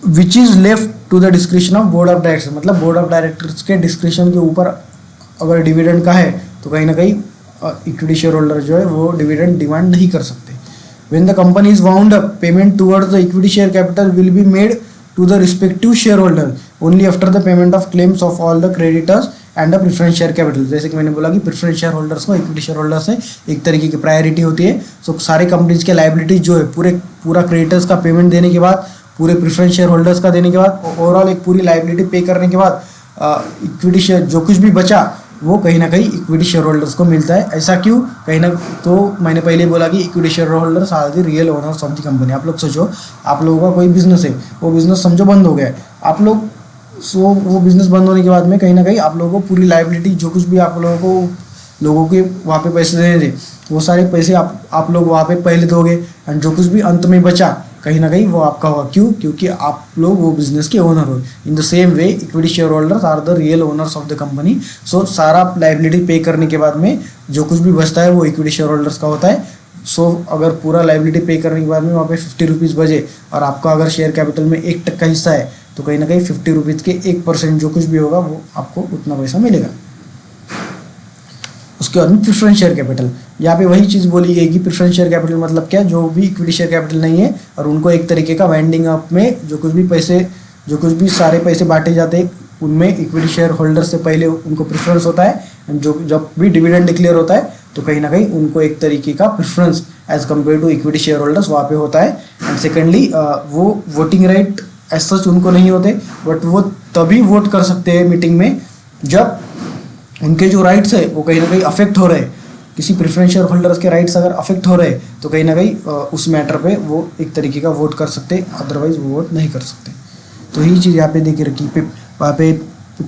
which is left to the description of board of directors. मतलब बोर्ड ऑफ डायरेक्टर्स के डिस्क्रिप्शन के ऊपर अगर डिविडेंड का है तो कहीं ना कहीं इक्विटी शेयर होल्डर जो है वो डिविडेंड डिमांड नहीं कर सकते. When the company is wound up, payment towards the equity share capital will be made to the respective share holder only after the payment of claims of all the creditors and the preference share capital. जैसे कि मैंने बोला कि preference share holders को equity share holder से एक तरीके की प्रायोरिटी होती है. सो सारे कंपनीज के लाइबिलिटीज जो है पूरा क्रेडिटर्स का पेमेंट देने के बाद, पूरे प्रेफरेंस शेयर होल्डर्स का देने के बाद, ओवरऑल एक पूरी लाइबिलिटी पे करने के बाद इक्विटी शेयर जो कुछ भी बचा वो कहीं ना कहीं इक्विटी शेयर होल्डर्स को मिलता है. ऐसा क्यों? कहीं ना तो मैंने पहले बोला कि equity share holders are the real owners of the company. आप लोग सोचो, आप लोगों का कोई बिजनेस है, वो बिजनेस समझो बंद हो गया है. आप लोग वो बिजनेस बंद होने के बाद में कहीं ना कहीं आप लोगों को पूरी लाइबिलिटी जो कुछ भी आप लोगों को लोगों के वहाँ पे पैसे देने थे वो सारे पैसे आप लोग वहाँ पे पहले दोगे. एंड जो कुछ भी अंत में बचा कहीं ना कहीं वो आपका होगा. क्यों? क्योंकि आप लोग वो बिजनेस के ओनर हो. In the same way equity share holders are the real owners of the company. So सारा लाइबिलिटी पे करने के बाद में जो कुछ भी बचता है वो इक्विटी शेयर होल्डर्स का होता है. सो अगर पूरा लाइबिलिटी पे करने के बाद में वहाँ पे 50 रुपीज़ बचे और आपका अगर शेयर कैपिटल में 1% हिस्सा है तो कहीं ना कहीं 50 रुपीज़ के 1% जो कुछ भी होगा वो आपको उतना पैसा मिलेगा. उसके बाद में प्रेफरेंस शेयर कैपिटल. यहाँ पे वही चीज़ बोली गई कि प्रेफरेंस शेयर कैपिटल मतलब क्या, जो भी इक्विटी शेयर कैपिटल नहीं है और उनको एक तरीके का वाइंडिंग अप में जो कुछ भी सारे पैसे बांटे जाते हैं उनमें इक्विटी शेयर होल्डर से पहले उनको प्रेफरेंस होता है. जो जब भी डिविडेंड डिक्लेयर होता है तो कहीं ना कहीं उनको एक तरीके का preference as compare to equity share holders वहाँ पे होता है. एंड सेकेंडली वो वोटिंग राइट एज सच उनको नहीं होते, बट वो तभी वोट कर सकते हैं मीटिंग में जब उनके जो राइट्स है वो कहीं ना कहीं अफेक्ट हो रहे हैं. किसी प्रेफरेंस शेयर होल्डर्स के राइट्स अगर अफेक्ट हो रहे हैं तो कहीं ना कहीं उस मैटर पे वो एक तरीके का वोट कर सकते हैं, अदरवाइज वो वोट नहीं कर सकते. तो यही चीज़ यहाँ पे देखिए रखी. वहाँ पे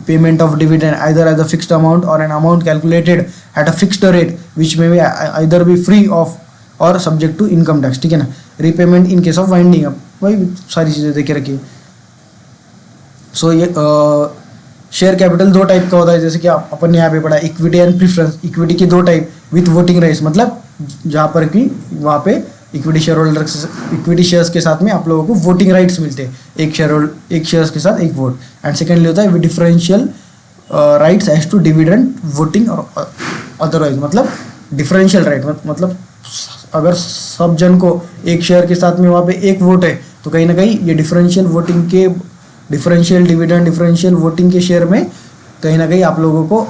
payment of dividend either as a fixed amount or an amount calculated at a fixed rate which may be either be free of or subject to income tax. ठीक है ना. Repayment in case of winding up, वही सारी चीज़ें देखे रखिए. सो ये share capital 2 type का होता है, जैसे कि अपन ने यहाँ पे पढ़ा इक्विटी एंड प्रेफरेंस. इक्विटी के 2 टाइप विथ वोटिंग राइट्स, मतलब जहाँ पर कि वहाँ पे इक्विटी शेयर्स के साथ में आप लोगों को वोटिंग राइट्स मिलते हैं, एक शेयर्स के साथ एक वोट. एंड सेकेंडली होता है with differential rights as to dividend voting और अदरवाइज. मतलब डिफरेंशियल राइट मतलब अगर सब जन को एक शेयर के साथ में वहाँ पे एक वोट है तो कहीं ना कहीं ये डिफरेंशियल डिविडेंड डिफरेंशियल वोटिंग के शेयर में कहीं ना कहीं आप लोगों को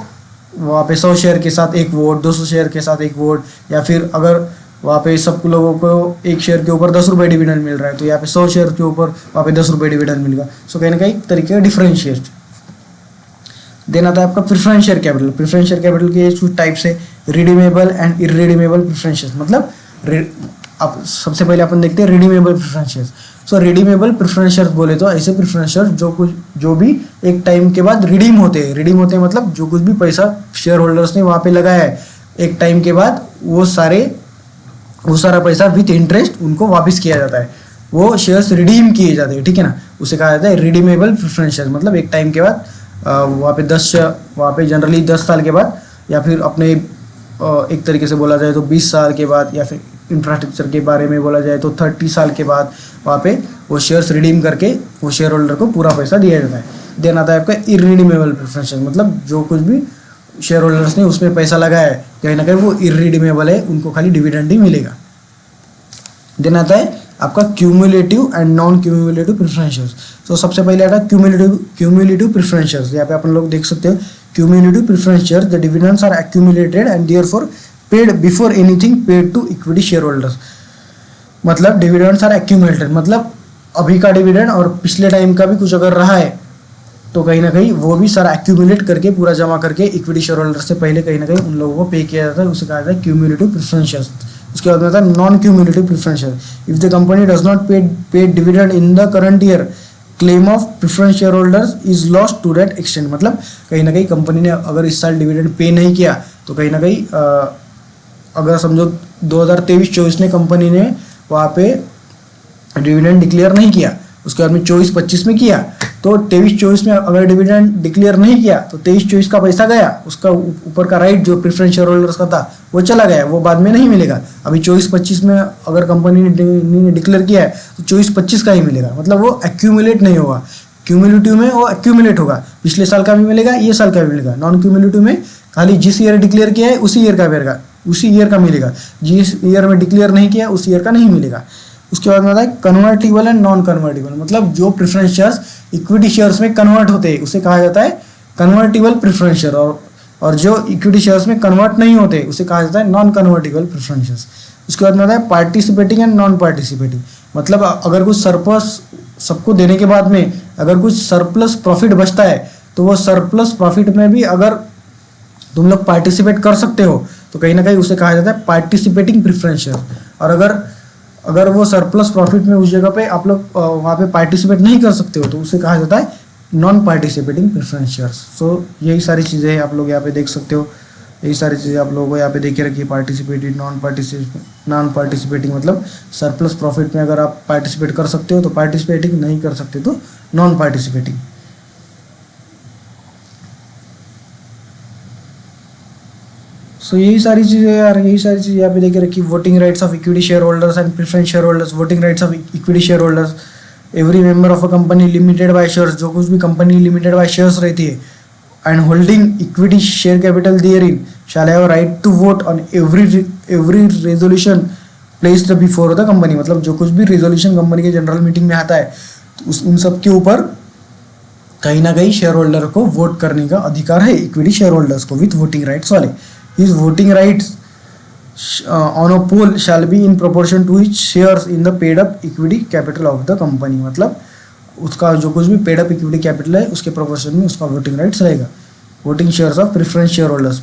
वहाँ पे 100 शेयर के साथ एक वोट, 200 शेयर के साथ एक वोट, या फिर अगर वहाँ पे सब लोगों को एक शेयर के ऊपर 10 रुपये डिविडेंड मिल रहा है तो यहाँ पे 100 शेयर के ऊपर वहाँ पे 10 रुपये डिविडेंड मिलेगा. सो कहीं ना कहीं तरीके का डिफरेंशिएट. देन आता है आपका preference share capital. Preference share capital के कुछ टाइप्स है, redeemable and irredeemable preference shares. मतलब आप सबसे पहले अपन देखते हैं रिडीमेबल प्रेफरेंस शेयर्स। सो रिडीमेबल प्रेफरेंस शेयर्स बोले तो ऐसे प्रेफरेंस शेयर्स जो भी एक टाइम के बाद रिडीम होते हैं मतलब जो कुछ भी पैसा शेयर होल्डर्स ने वहाँ पे लगाया है एक टाइम के बाद वो सारा पैसा विथ इंटरेस्ट उनको वापस किया जाता है, वो शेयर्स रिडीम किए जाते हैं, ठीक है ना। उसे कहा जाता है रिडीमेबल प्रेफरेंस शेयर्स। मतलब एक टाइम के बाद वहाँ पे जनरली 10 साल के बाद या फिर अपने एक तरीके से बोला जाए तो 20 साल के बाद, या फिर इंफ्रास्ट्रक्चर के बारे में बोला जाए तो 30 साल के बाद वहाँ पे वो शेयर्स रिडीम करके वो शेयर होल्डर को पूरा पैसा दिया जाता है। देन आता है आपका इररिडीमेबल प्रेफरेंस शेयर। मतलब जो कुछ भी शेयर होल्डर्स ने उसमें पैसा लगाया है कहीं ना कहीं वो इररिडीमेबल है, उनको खाली डिविडेंड ही मिलेगा। देन आता है आपका cumulative and non cumulative preference shares. तो सबसे पहले आता है क्यूमुलेटिव प्रेफरेंस शेयर्स। यहाँ पे अपन लोग देख सकते हो cumulative preference shares, the dividends are accumulated and therefore paid before anything paid to equity share holders. मतलब डिविडेंड्स आर एक्यूमुलेटेड, मतलब अभी का डिविडेंड और पिछले टाइम का भी कुछ अगर रहा है तो कहीं ना कहीं वो भी सारा एक्यूमुलेट करके पूरा जमा करके इक्विटी शेयर होल्डर से पहले कहीं ना कहीं उन लोगों को पे किया जाता है, उसे कहा जाता है क्यूमुलेटिव प्रेफरेंस शेयर्स। उसके बाद में आता है non cumulative preference share. If the company does not pay dividend in the current year, claim of preference share holders is lost to that extent. मतलब कहीं ना कहीं कंपनी ने अगर इस साल डिविडेंड पे नहीं किया तो कहीं ना कहीं अगर समझो 2023-24 में कंपनी ने वहाँ पे डिविडेंड डिक्लेयर नहीं किया, उसके बाद में 24-25 में किया, तो 23-24 में अगर डिविडेंड डिक्लेयर नहीं किया तो 23-24 का पैसा गया, उसका ऊपर का राइट जो प्रेफरेंस शेयर होल्डर्स का था वो चला गया, वो बाद में नहीं मिलेगा। अभी 24-25 में अगर कंपनी ने डिक्लेयर किया है तो 24-25 का ही मिलेगा, मतलब वो एक्यूमुलेट नहीं होगा। क्यूमुलेटिव में वो एक्यूमुलेट होगा, पिछले साल का भी मिलेगा, ये साल का भी मिलेगा। नॉन क्यूमुलेटिव में खाली जिस ईयर डिक्लेयर किया है उसी ईयर का मिलेगा, जिस ईयर में डिक्लेयर नहीं किया उस ईयर का नहीं मिलेगा। उसके बाद में आता है कन्वर्टिबल एंड नॉन कन्वर्टिबल। मतलब जो प्रेफरेंस शेयर्स इक्विटी शेयर्स में कन्वर्ट होते हैं उसे कहा जाता है कन्वर्टिबल प्रेफरेंस शेयर, और जो इक्विटी शेयर्स में कन्वर्ट नहीं होते उसे कहा जाता है नॉन कन्वर्टिबल प्रेफरेंस शेयर्स। उसके बाद में आता है पार्टिसिपेटिंग एंड नॉन पार्टिसिपेटिंग। मतलब अगर कुछ सरप्लस सबको देने के बाद में अगर कुछ सरप्लस प्रॉफिट बचता है तो वो सरप्लस प्रॉफिट में भी अगर तुम लोग पार्टिसिपेट कर सकते हो तो कहीं ना कहीं उसे कहा जाता है पार्टिसिपेटिंग प्रेफरेंस शेयर। और अगर वो सरप्लस प्रॉफिट में उस जगह पे आप लोग वहाँ पे पार्टिसिपेट नहीं कर सकते हो तो उसे कहा जाता है नॉन पार्टिसिपेटिंग प्रेफरेंस शेयर्स। सो यही सारी चीज़ें आप लोग यहाँ पे देख सकते हो, यही सारी चीज़ें आप लोगों को यहाँ पे देखे रखिए। पार्टिसिपेटिंग, नॉन पार्टिसिपेटिंग, मतलब सरप्लस प्रॉफिट में अगर आप पार्टिसिपेट कर सकते हो तो पार्टिसिपेटिंग, नहीं कर सकते तो नॉन पार्टिसिपेटिंग। सो यही सारी चीज़ें यार, यही सारी चीज़ें यहाँ पे देखे रखी। Voting rights of equity share holders and preference share holders. Voting rights of equity share holders, every member of a company limited by shares, जो कुछ भी कंपनी लिमिटेड बाय शेयर्स रहती है, and holding equity share capital there in shall have right to vote on every resolution placed before the company. मतलब जो कुछ भी resolution company के जनरल मीटिंग में आता है तो उन सब के ऊपर कहीं ना कहीं शेयर होल्डर को वोट करने का अधिकार है, इक्विटी शेयर होल्डर्स को विथ वोटिंग राइट्स वाले। His voting rights on a poll shall be in proportion to his shares in the paid up equity capital of the company। मतलब उसका जो कुछ भी पेड अप इक्विटी कैपिटल है उसके proportion में उसका वोटिंग राइट्स रहेगा। Voting shares of preference share holders,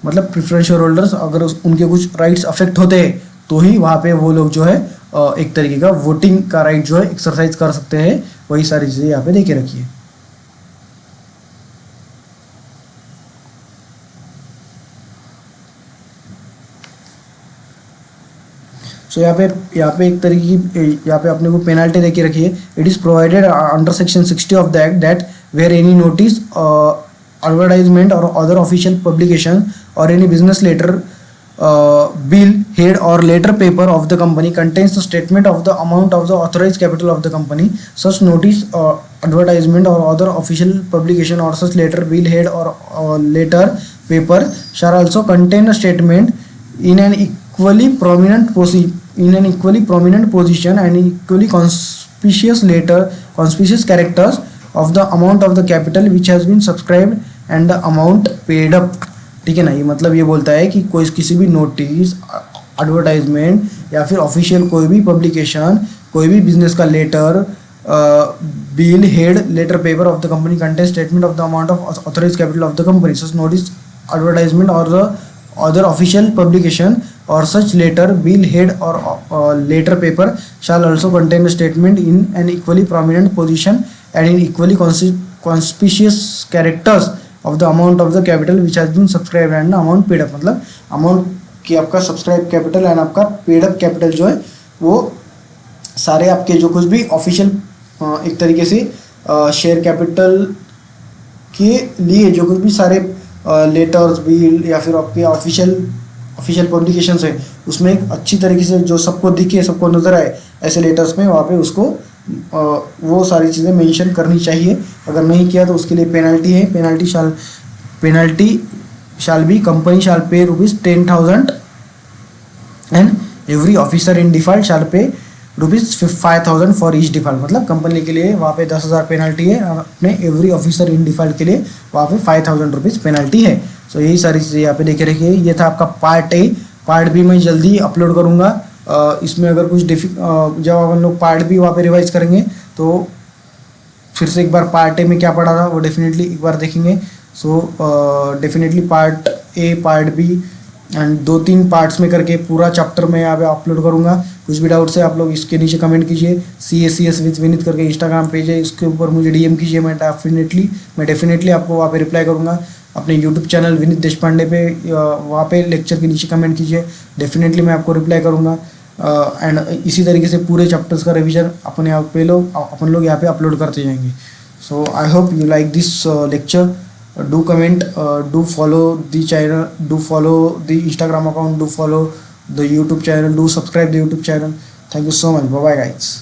मतलब प्रेफरेंस शेयर होल्डर्स अगर उनके कुछ राइट्स अफेक्ट होते हैं तो ही वहाँ पे वो लोग जो है एक तरीके का वोटिंग का राइट जो है एक्सरसाइज कर सकते हैं। वही सारी चीज़ें यहाँ पे देखे रखिए। सो यहाँ पे एक तरीके की यहाँ पे अपने को पेनाल्टी देके रखी है। It is provided under section 60 of the act that where any notice, advertisement or other official publication or any business letter, bill, head or letter paper of the company contains the statement of the amount of the authorized capital of the company. Such notice, advertisement or other official publication or such letter, bill, head or letter paper shall also contain a statement in an equally prominent position and equally conspicuous characters of the amount of the capital which has been subscribed and the amount paid up। ठीक है ना, ये मतलब ये बोलता है कि कोई किसी भी नोटिस, एडवर्टाइजमेंट या फिर ऑफिशियल कोई भी पब्लिकेशन, कोई भी बिजनेस का letter bill head letter paper of the company contains statement of the amount of authorized capital of the company. Such notice, advertisement or the other official publication or such letter, bill head or letter paper shall also contain a statement in an equally prominent position and in equally conspicuous characters of the amount of the capital which has been subscribed and the amount paid up. मतलब amount कि आपका subscribe capital and आपका paid up capital जो है वो सारे आपके जो कुछ भी ऑफिशियल एक तरीके से शेयर कैपिटल के लिए जो कुछ भी सारे लेटर्स बिल या फिर आपके ऑफिशियल पब्लिकेशंस है उसमें एक अच्छी तरीके से जो सबको दिखे सबको नज़र आए ऐसे लेटर्स में वहाँ पे उसको वो सारी चीज़ें मेंशन करनी चाहिए. अगर नहीं किया तो उसके लिए पेनल्टी है. Penalty shall be company shall pay ₹10,000 and every officer in default shall pay ₹5,000 for each default. मतलब कंपनी के लिए वहाँ पे 10,000 पेनल्टी है और अपने एवरी ऑफिसर इन डिफॉल्ट के लिए वहाँ पे ₹5,000 पेनल्टी है. सो यही सारी चीज़ें यहाँ पे देखे रखिए. ये था आपका पार्ट ए. पार्ट बी मैं जल्दी अपलोड करूँगा. इसमें अगर कुछ जब अपन लोग पार्ट बी वहाँ पे रिवाइज करेंगे तो फिर से एक बार पार्ट ए में क्या पढ़ा था वो डेफिनेटली एक बार देखेंगे. So definitely part A part B and 2-3 parts में करके पूरा चैप्टर मैं यहाँ पे अपलोड करूँगा. कुछ भी डाउट्स है आप लोग इसके नीचे कमेंट कीजिए. CACS विद विनीत करके इंस्टाग्राम पेज है, इसके ऊपर मुझे DM कीजिए. मैं डेफिनेटली आपको वहाँ पे रिप्लाई करूँगा. अपने यूट्यूब चैनल विनीत देशपांडे पे वहाँ पे लेक्चर के नीचे कमेंट कीजिए. डेफिनेटली मैं आपको रिप्लाई करूँगा. एंड इसी तरीके से पूरे चैप्टर्स का रिविजन अपन लोग यहाँ पे अपलोड करते जाएंगे. So I hope you like this lecture. Do comment, do follow the channel, do follow the Instagram account, do follow the YouTube channel, do subscribe the YouTube channel. Thank you so much. Bye bye guys.